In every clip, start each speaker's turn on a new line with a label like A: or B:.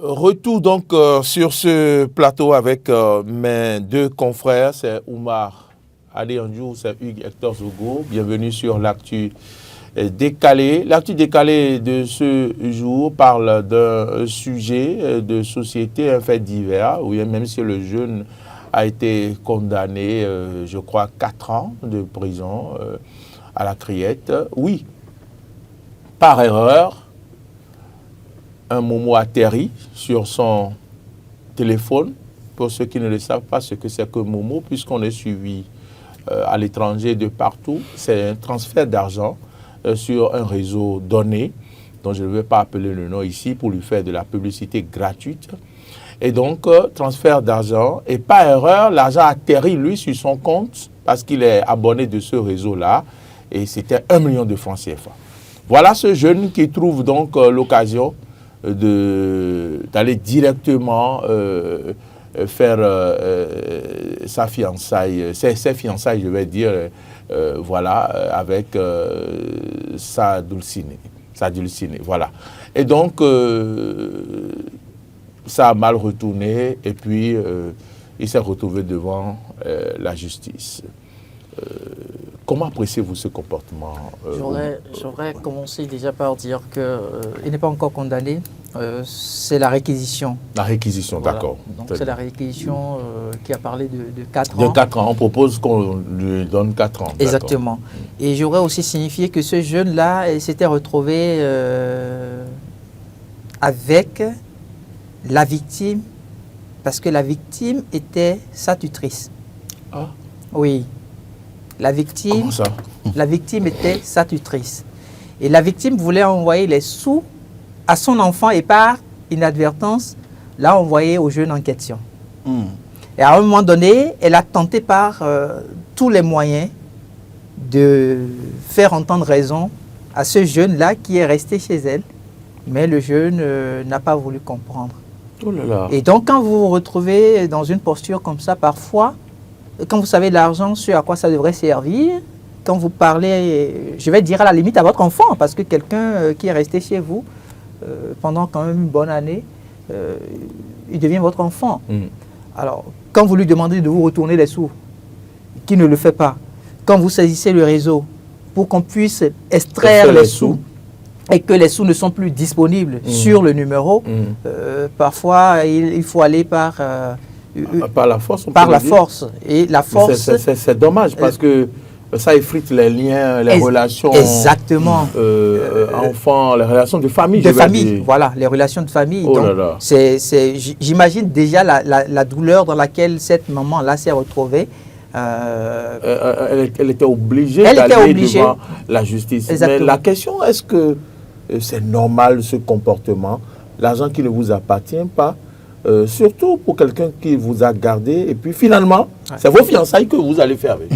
A: Retour donc sur ce plateau avec mes deux confrères, c'est Oumar Adéanjou, c'est Hugues Hector Zogo. Bienvenue sur l'actu décalé. L'actu décalé de ce jour parle d'un sujet de société, un fait divers, oui, même si le jeune a été condamné, je crois, 4 ans de prison à la criette. Oui, par erreur, un Momo atterrit sur son téléphone. Pour ceux qui ne le savent pas ce que c'est que Momo, puisqu'on est suivi à l'étranger de partout, c'est un transfert d'argent sur un réseau donné, dont je ne vais pas appeler le nom ici pour lui faire de la publicité gratuite. Et donc, transfert d'argent, et par erreur, l'argent atterrit, lui, sur son compte, parce qu'il est abonné de ce réseau-là, et c'était 1 million de francs CFA. Voilà ce jeune qui trouve donc l'occasion d'aller directement faire sa fiançaille, ses fiançailles, je vais dire, voilà, avec sa dulcinée, voilà. Et donc, ça a mal retourné, et puis il s'est retrouvé devant la justice. Comment appréciez-vous ce comportement?
B: J'aurais commencé déjà par dire qu'il n'est pas encore condamné, c'est la réquisition.
A: La réquisition, voilà. D'accord.
B: Donc c'est la réquisition qui a parlé de 4 ans.
A: De 4 ans, on propose qu'on lui donne 4 ans.
B: Exactement. Et j'aurais aussi signifié que ce jeune-là s'était retrouvé avec la victime, parce que la victime était sa tutrice.
A: Ah.
B: Oui. La victime,
A: comment ça?
B: La victime était sa tutrice. Et la victime voulait envoyer les sous à son enfant et par inadvertance, l'a envoyé au jeune en question. Et à un moment donné, elle a tenté par tous les moyens de faire entendre raison à ce jeune-là qui est resté chez elle. Mais le jeune n'a pas voulu comprendre.
A: Oh là là.
B: Et donc, quand vous vous retrouvez dans une posture comme ça, parfois, quand vous savez l'argent, sur à quoi ça devrait servir, quand vous parlez, je vais dire à la limite à votre enfant, parce que quelqu'un qui est resté chez vous pendant quand même une bonne année, il devient votre enfant. Alors, quand vous lui demandez de vous retourner les sous, qui ne le fait pas, quand vous saisissez le réseau pour qu'on puisse extraire les sous, et que les sous ne sont plus disponibles sur le numéro, parfois il faut aller par la force.
A: Par la
B: force. Et la force.
A: C'est dommage parce que ça effrite les liens, les relations.
B: Exactement.
A: Enfants, les relations de famille.
B: De famille, voilà, les relations de famille.
A: Oh là là.
B: J'imagine déjà la douleur dans laquelle cette maman-là s'est retrouvée.
A: Elle était obligée d'aller devant la justice. Exactement. Mais la question, est-ce que c'est normal ce comportement? L'argent qui ne vous appartient pas, surtout pour quelqu'un qui vous a gardé, et puis finalement, c'est vos fiançailles que vous allez faire avec.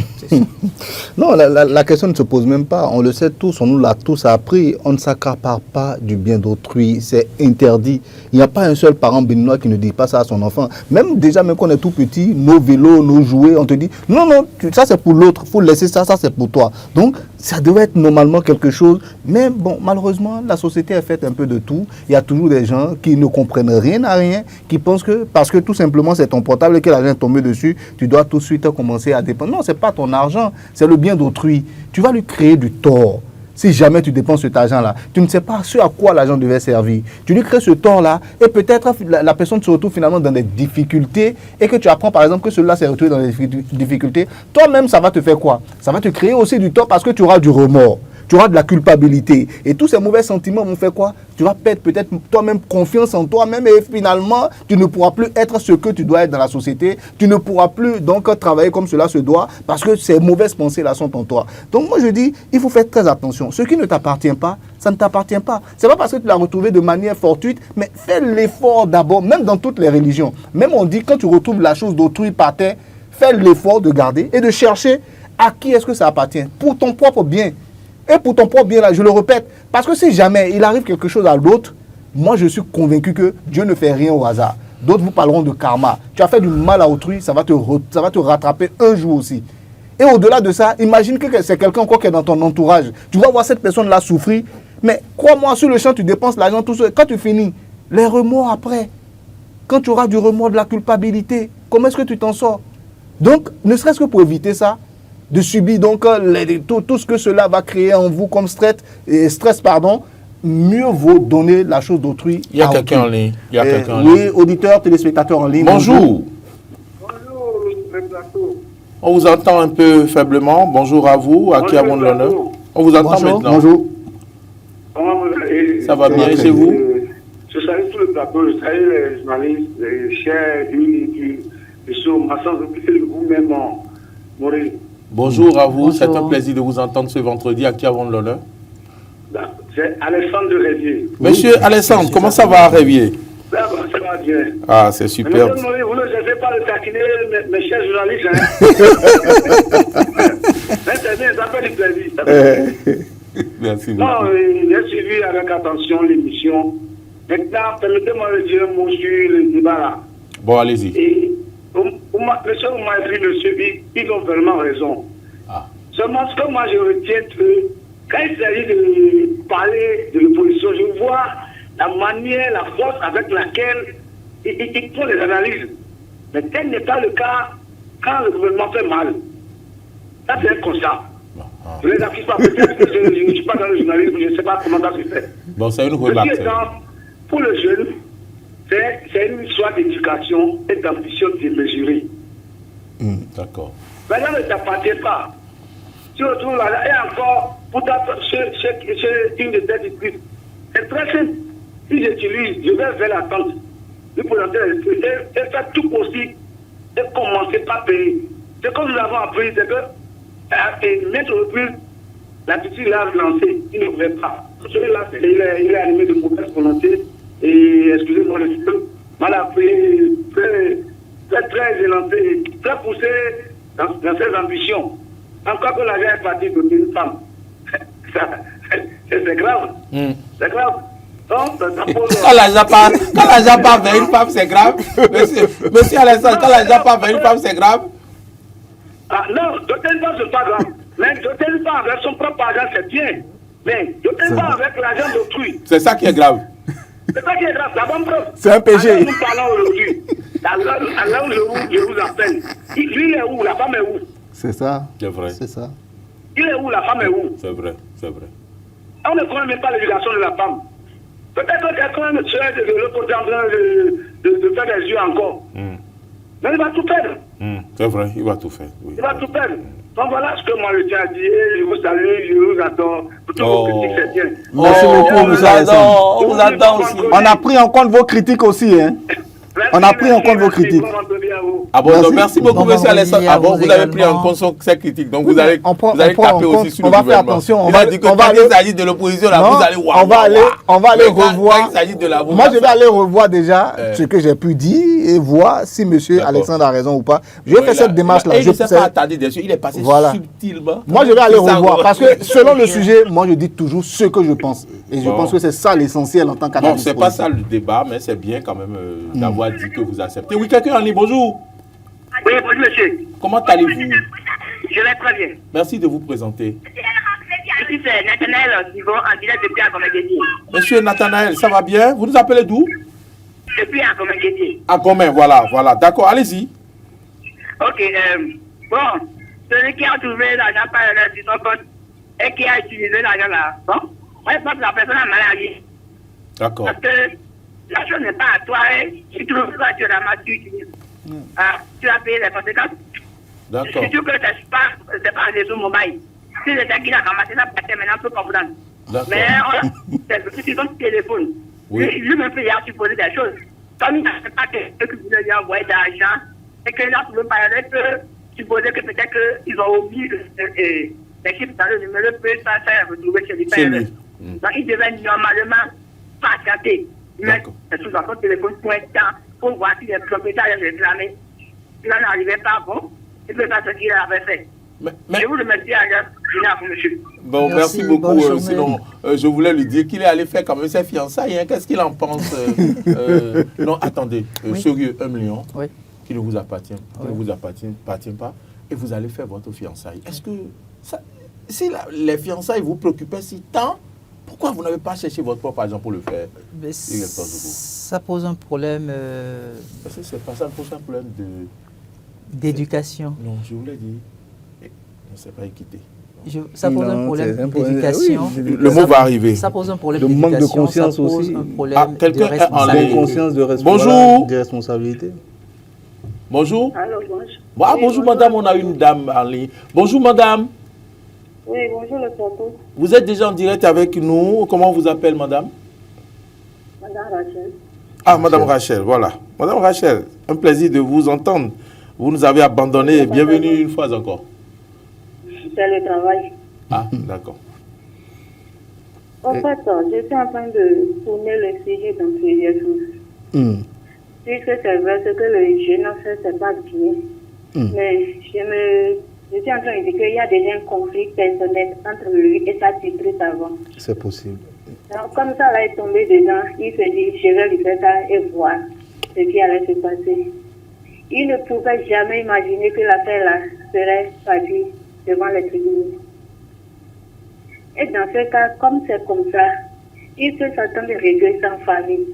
C: Non, la question ne se pose même pas. On le sait tous, on nous l'a tous appris. On ne s'accapare pas du bien d'autrui. C'est interdit. Il n'y a pas un seul parent béninois qui ne dit pas ça à son enfant. Même quand on est tout petit, nos vélos, nos jouets, on te dit non, ça c'est pour l'autre. Il faut laisser ça c'est pour toi. Donc, ça devrait être normalement quelque chose. Mais bon, malheureusement, la société est faite un peu de tout. Il y a toujours des gens qui ne comprennent rien à rien, qui pensent que parce que tout simplement c'est ton portable et que l'argent est tombé dessus, tu dois tout de suite commencer à dépenser. Non, ce n'est pas ton argent, c'est le bien d'autrui. Tu vas lui créer du tort. Si jamais tu dépenses cet argent-là, tu ne sais pas ce à quoi l'argent devait servir. Tu lui crées ce tort-là et peut-être la personne se retrouve finalement dans des difficultés et que tu apprends par exemple que celui-là s'est retrouvé dans des difficultés. Toi-même, ça va te faire quoi? Ça va te créer aussi du tort parce que tu auras du remords. Tu auras de la culpabilité. Et tous ces mauvais sentiments vont faire quoi? Tu vas perdre peut-être toi-même confiance en toi-même et finalement, tu ne pourras plus être ce que tu dois être dans la société. Tu ne pourras plus donc travailler comme cela se doit parce que ces mauvaises pensées-là sont en toi. Donc moi je dis, il faut faire très attention. Ce qui ne t'appartient pas, ça ne t'appartient pas. Ce n'est pas parce que tu l'as retrouvé de manière fortuite, mais fais l'effort d'abord, même dans toutes les religions. Même on dit, quand tu retrouves la chose d'autrui par terre, fais l'effort de garder et de chercher à qui est-ce que ça appartient pour ton propre bien. Et pour ton propre bien, là, je le répète, parce que si jamais il arrive quelque chose à l'autre, moi je suis convaincu que Dieu ne fait rien au hasard. D'autres vous parleront de karma. Tu as fait du mal à autrui, ça va te rattraper un jour aussi. Et au-delà de ça, imagine que c'est quelqu'un encore qui est dans ton entourage. Tu vas voir cette personne-là souffrir, mais crois-moi, sur le champ, tu dépenses l'argent tout seul. Quand tu finis, Les remords après. Quand tu auras du remords, de la culpabilité, comment est-ce que tu t'en sors? Donc, ne serait-ce que pour éviter ça, de subir donc tout ce que cela va créer en vous comme stress, mieux vaut donner la chose d'autrui.
A: Il y a quelqu'un en ligne.
C: Oui, auditeurs, téléspectateurs en ligne.
A: Bonjour.
D: Bonjour, le plateau.
A: On vous entend un peu faiblement. Bonjour à vous, à qui avons l'honneur. On vous entend maintenant.
C: Bonjour.
A: Ça va bien chez vous?
D: Je salue tout le plateau, je salue les journalistes, les chers, les choses, ma sans oublier vous-même, Maurice.
A: Bonjour à vous,
B: Bonjour.
A: c'est un plaisir de vous entendre ce vendredi. À qui avons l'honneur?
D: C'est Alexandre de Révier.
A: Monsieur Alexandre, comment ça va à Révier?
D: Ça va bien.
A: Ah, c'est super.
D: Monsieur Maurice, vous ne savez pas de taquiner mes chers journalistes. Mais c'est bien, ça fait du plaisir.
A: Merci beaucoup.
D: Non, j'ai suivi avec attention l'émission. Maintenant, permettez-moi de dire un mot sur le débat là.
A: Bon, allez-y.
D: Et monsieur Oumar et monsieur Big, ils ont vraiment raison.
A: Ah.
D: Seulement, ce que moi je retiens, quand il s'agit de parler de l'opposition, je vois la manière, la force avec laquelle ils font les analyses. Mais tel n'est pas le cas quand le gouvernement fait mal. Ça, c'est un constat. Je ne les accuse pas, peut-être que je ne suis pas dans le journalisme, je ne sais pas comment ça se fait.
A: Bon, c'est une
D: Ce
A: remarque.
D: qui est dans, pour le jeune, c'est une histoire d'éducation et d'ambition démesurée.
A: D'accord.
D: Maintenant, ne t'appartient pas. Tu retrouves là, et encore, pour une de tes études, c'est très simple. Si j'utilise, je vais vers la tente, lui présenter et faire tout possible et commencer par payer. Ce que nous avons appris, c'est que mettre au plus, la petite l'a lancée, il ne pouvait pas. Celui-là, il est animé de mauvaise volonté et, excusez-moi le titre, mal appris, très élancé, très poussé dans ses ambitions. Encore que l'argent est parti de une femme. C'est grave. C'est grave. Donc, ça pose...
A: Quand l'argent part vers une femme, c'est grave. Monsieur Alexandre, quand l'argent part vers une femme, c'est grave.
D: Ah non, doter une femme, c'est pas grave. Mais doter une femme avec son propre argent, c'est bien. Mais doter une femme avec l'argent d'autrui,
A: C'est ça qui est grave.
D: c'est ça qui est grave, c'est la bonne preuve.
C: C'est un péché.
D: Alors, nous parlons aujourd'hui. Là où je vous appelle, lui, il est où? La femme est où?
C: C'est ça.
A: C'est vrai.
C: C'est ça.
D: Il est où? La femme est où?
A: C'est vrai. C'est vrai.
D: On ne connaît même pas l'éducation de la femme. Peut-être que quelqu'un serait de l'autre côté en train de faire des yeux encore. Mais il va tout perdre.
A: C'est vrai, il va tout faire. Oui.
D: Il va tout perdre. Donc voilà ce que moi je tiens à dire. Je vous salue, je vous attends. Pour toutes vos critiques, c'est bien.
C: Merci beaucoup, monsieur Alexandre.
A: On vous attend aussi.
C: On a pris en compte vos critiques aussi, hein. On a pris en compte vos critiques.
A: Ah bon, donc merci beaucoup,
B: Bon
A: monsieur
B: vendredi
A: Alexandre.
B: à
A: Ah bon,
B: vous
A: vous avez pris en
B: également.
A: compte ces critiques. Donc vous allez
C: on prend
A: taper
C: en
A: aussi
C: compte.
A: sur
C: On
A: le
C: va faire
A: gouvernement.
C: attention.
A: Il a dit que
C: on va
A: quand
C: aller-
A: il s'agit de l'opposition, là,
C: Non,
A: vous allez
C: on va aller
A: Mais quand
C: revoir.
A: il s'agit de la
C: Moi, je vais aller revoir déjà
A: Euh.
C: ce que j'ai pu dire et voir si monsieur
A: D'accord.
C: Alexandre a raison ou pas. Je vais faire cette démarche-là.
A: Il
C: Je
A: ne s'est
C: sais-
A: pas attardé dessus, il est passé
C: Voilà.
A: subtilement.
C: Moi, je vais aller
A: C'est ça,
C: revoir
A: ouais.
C: parce que selon le sujet, moi, je dis toujours ce que je pense. Et je
A: Bon.
C: pense que c'est ça l'essentiel en tant
A: Bon,
C: qu'analyste.
A: c'est pas ça le débat, mais c'est bien quand même d'avoir dit que vous acceptez. Oui, quelqu'un en ligne, bonjour.
D: Oui, bonjour monsieur.
A: Comment allez-vous?
D: Je vais très bien.
A: Merci de vous présenter.
D: Ici c'est Nathanaël Divo en direct depuis Akomagedi.
A: Monsieur Nathanaël, ça va bien? Vous nous appelez d'où?
D: Depuis Akomagedi.
A: À Gomain, voilà. D'accord, allez-y.
D: Ok, bon, celui qui a trouvé l'argent par erreur sur son compte et qui a utilisé l'argent là, bon, moi je pense que la personne a mal agi.
A: D'accord.
D: Parce que la chose n'est pas à toi, et si tu trouves ça, tu ramasses, tu utilises. Tu as payé les conséquences.
A: D'accord.
D: Surtout que c'est pas un réseau mobile. Si c'était qui a ramassé ça, peut-être maintenant on peut comprendre.
A: D'accord.
D: Mais c'est sur son téléphone.
A: Oui.
D: Lui-même peut y avoir supposé des choses. Comme il n'a pas que vous voulez lui envoyer de l'argent, et qu'il a trouvé par erreur, peut supposer que peut-être qu'ils ont oublié les chiffres dans le numéro, peut ça retrouver chez lui par
A: Chez
D: erreur.
A: lui.
D: Donc il devait normalement patienter. Mais
A: D'accord.
D: c'est sous son téléphone pour un temps, pour voir si les propriétaires avaient réclamé. Il n'en arrivait pas, bon, il peut faire ce qu'il avait fait.
A: Mais-
D: Je vous remercie à vous, monsieur.
A: Bon, merci
B: Merci,
A: beaucoup.
B: bonne journée.
A: Sinon, je voulais lui dire qu'il est allé faire quand même ses fiançailles. Hein. Qu'est-ce qu'il en pense Non, attendez.
B: Oui.
A: Sérieux, 1 million
B: Oui.
A: qui ne vous appartient, qui ne
B: Oui.
A: vous appartient pas, et vous allez faire votre fiançaille. Est-ce que si les fiançailles vous préoccupaient si tant, Pourquoi vous n'avez pas cherché votre propre argent pour le faire?
B: Mais ça pose un problème...
A: Parce que c'est pas ça, pose un problème
B: d'éducation.
A: Non, je vous l'ai dit. On ne s'est pas équité.
B: Ça pose un problème d'éducation.
C: Oui,
A: le mot va arriver.
B: Ça pose un problème
C: de
B: d'éducation.
C: manque de conscience
B: ça pose
C: aussi.
B: un problème
A: Quelqu'un
B: de
A: est en
C: De
A: ligne.
C: conscience, de
A: Bonjour.
C: de responsabilité.
A: Bonjour.
E: Allô, bonjour.
A: Ah, bonjour madame, on a une dame en ligne. Bonjour madame.
E: Oui, bonjour le plateau.
A: Vous êtes déjà en direct avec nous. Comment on vous appelle madame?
E: Madame Rachel.
A: Ah, madame Rachel, voilà. Madame Rachel, un plaisir de vous entendre. Vous nous avez abandonné. Bienvenue une fois encore.
E: C'est le travail.
A: Ah, d'accord.
E: En fait, je suis en train de tourner le sujet dans plusieurs sens. Puisque c'est vrai, ce que le jeune a fait, c'est pas bien. Mais je suis en train de dire qu'il y a déjà un conflit personnel entre lui et sa tutrice avant.
C: C'est possible.
E: Donc, comme ça, là, il est tombé dedans. Il se dit, je vais lui faire ça et voir ce qui allait se passer. Il ne pouvait jamais imaginer que l'affaire-là serait partie devant les tribunaux. Et dans ce cas, comme c'est comme ça, il peut s'attendre de régler sans famille.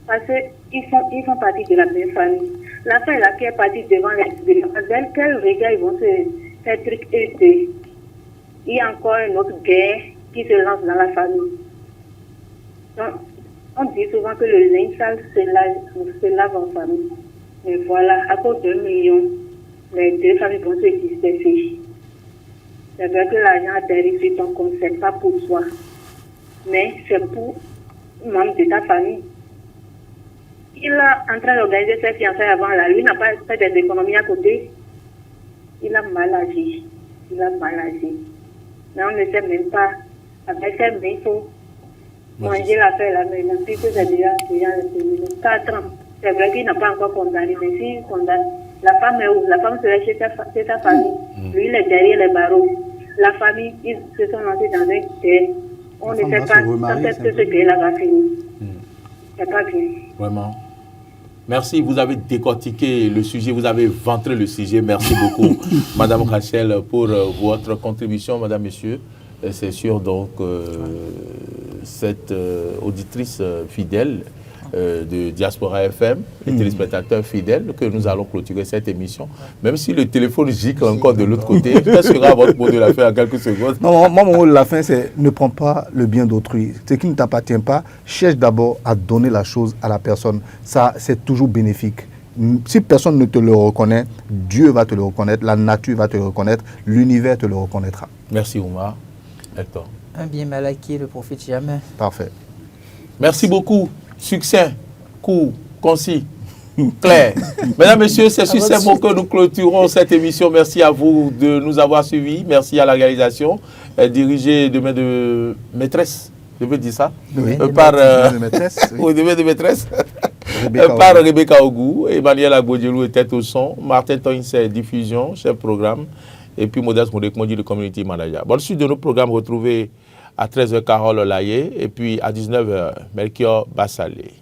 E: Parce qu'ils font partie de la même famille. L'affaire-là qui est partie devant les tribunaux, dans quel regard ils vont se faire truc et deux. Il y a encore une autre guerre qui se lance dans la famille. Donc, on dit souvent que le linge sale se lave en famille. Mais voilà, à cause d'1 million, les deux familles vont se disperser. C'est vrai que l'argent atterrit sur ton compte, c'est pas pour toi. Mais c'est pour un membre de ta famille. Il est en train d'organiser ses fiançailles avant là. Lui n'a pas fait des économies à côté. Il a mal agi. Mais on ne sait même pas. Avec ses mains, il faut manger l'affaire là maintenant. Puisque c'est déjà 4 ans. C'est vrai qu'il n'a pas encore condamné. Mais s'il condamne, la femme est où? La femme serait chez sa famille. Lui, il est derrière les barreaux. La famille, ils se sont lancés dans un guerre. On ne sait pas quand est-ce que ce guerre-là va finir. C'est pas bien.
A: Vraiment. Merci, vous avez décortiqué le sujet, vous avez ventré le sujet. Merci beaucoup, Madame Rachel, pour votre contribution, Madame, Messieurs. C'est sûr, donc, cette auditrice fidèle de Diaspora FM, les téléspectateurs fidèles, que nous allons clôturer cette émission. Même si le téléphone gicle encore de l'autre côté, quel sera votre mot de la fin en quelques secondes?
C: Non, moi, mon mot de la fin, c'est ne prends pas le bien d'autrui. Ce qui ne t'appartient pas, cherche d'abord à donner la chose à la personne. Ça, c'est toujours bénéfique. Si personne ne te le reconnaît, Dieu va te le reconnaître, la nature va te le reconnaître, l'univers te le reconnaîtra.
A: Merci, Oumar. Hector.
B: Un bien mal acquis ne profite jamais.
C: Parfait.
A: Merci beaucoup. Succès, court, concis, clair. Mesdames, Messieurs, c'est sur ces mots que nous clôturons cette émission. Merci à vous de nous avoir suivis. Merci à la réalisation, dirigée de main de maîtresse, je veux dire ça,
C: Oui,
A: par
C: de maîtresse.
A: oui, de main de maîtresse. Par Rebecca Ogou, Emmanuel Agbodjelou était au son, Martin Toins, diffusion, chef programme, et puis Modeste Modek-Mondi, le community manager. Bon, suite de nos programmes, retrouvez à 13h Carole Olaye et puis à 19h Melchior Bassalé.